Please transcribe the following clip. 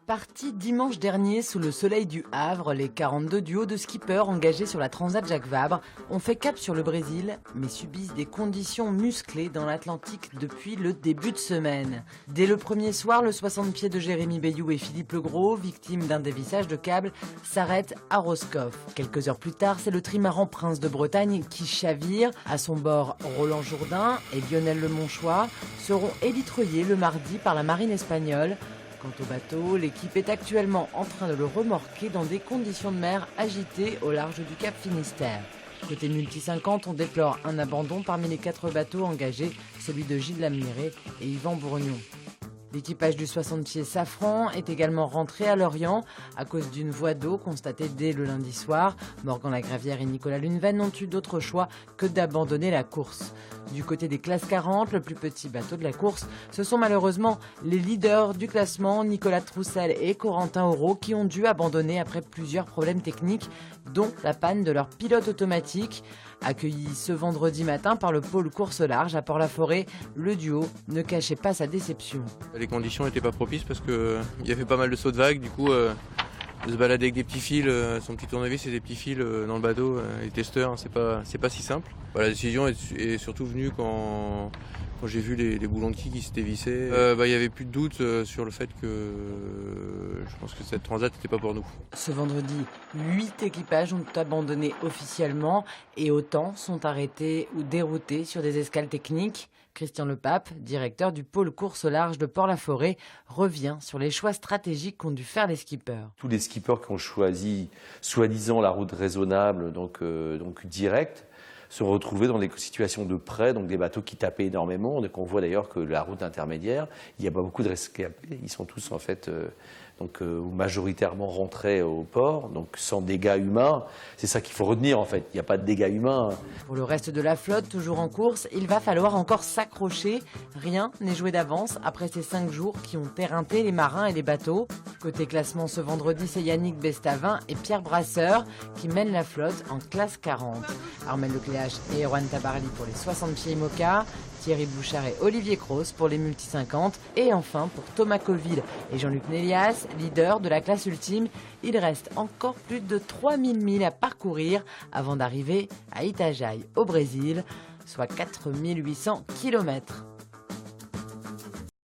Partis dimanche dernier sous le soleil du Havre, les 42 du haut de skippers engagés sur la Transat Jacques Vabre ont fait cap sur le Brésil, mais subissent des conditions musclées dans l'Atlantique depuis le début de semaine. Dès le premier soir, le 60 pieds de Jérémy Bayou et Philippe Legros, victimes d'un dévissage de câble, s'arrêtent à Roscoff. Quelques heures plus tard, c'est le trimaran Prince de Bretagne qui chavire. À son bord, Roland Jourdain et Lionel Lemonchois seront élitreillés le mardi par la marine espagnole. Quant au bateau, l'équipe est actuellement en train de le remorquer dans des conditions de mer agitées au large du Cap Finistère. Côté Multi 50, on déplore un abandon parmi les 4 bateaux engagés, celui de Gilles Lamiré et Yvan Bourgnon. L'équipage du 60 pieds Safran est également rentré à Lorient à cause d'une voie d'eau constatée dès le lundi soir. Morgan Lagravière et Nicolas Luneven n'ont eu d'autre choix que d'abandonner la course. Du côté des classes 40, le plus petit bateau de la course, ce sont malheureusement les leaders du classement, Nicolas Troussel et Corentin Auro, qui ont dû abandonner après plusieurs problèmes techniques, dont la panne de leur pilote automatique. Accueilli ce vendredi matin par le pôle course large à Port-la-Forêt, le duo ne cachait pas sa déception. Les conditions n'étaient pas propices parce qu'il y avait pas mal de sauts de vagues, du coup de se balader avec des petits fils, son petit tournevis et des petits fils dans le bateau, les testeurs, c'est pas si simple. La décision est surtout venue quand j'ai vu les boulons de quille qui s'étaient vissés. Il n'y avait plus de doute sur le fait que je pense que cette transat n'était pas pour nous. Ce vendredi, 8 équipages ont abandonné officiellement et autant sont arrêtés ou déroutés sur des escales techniques. Christian Lepape, directeur du pôle course large de Port-la-Forêt, revient sur les choix stratégiques qu'ont dû faire les skippers. Tous les skippers qui ont choisi soi-disant la route raisonnable, donc directe, se retrouver dans des situations de près, donc des bateaux qui tapaient énormément. Donc on voit d'ailleurs que la route intermédiaire, il n'y a pas beaucoup de rescapés. Ils sont tous en fait majoritairement rentrés au port, donc sans dégâts humains. C'est ça qu'il faut retenir en fait. Il n'y a pas de dégâts humains. Pour le reste de la flotte, toujours en course, il va falloir encore s'accrocher. Rien n'est joué d'avance après ces 5 jours qui ont éreinté les marins et les bateaux. Côté classement ce vendredi, c'est Yannick Bestavin et Pierre Brasseur qui mènent la flotte en classe 40. Armel Lecléache et Erwan Tabarly pour les 60 pieds IMOCA, Thierry Bouchard et Olivier Cros pour les Multi 50 et enfin pour Thomas Colville et Jean-Luc Nélias, leader de la classe ultime. Il reste encore plus de 3000 milles à parcourir avant d'arriver à Itajaí au Brésil, soit 4800 km.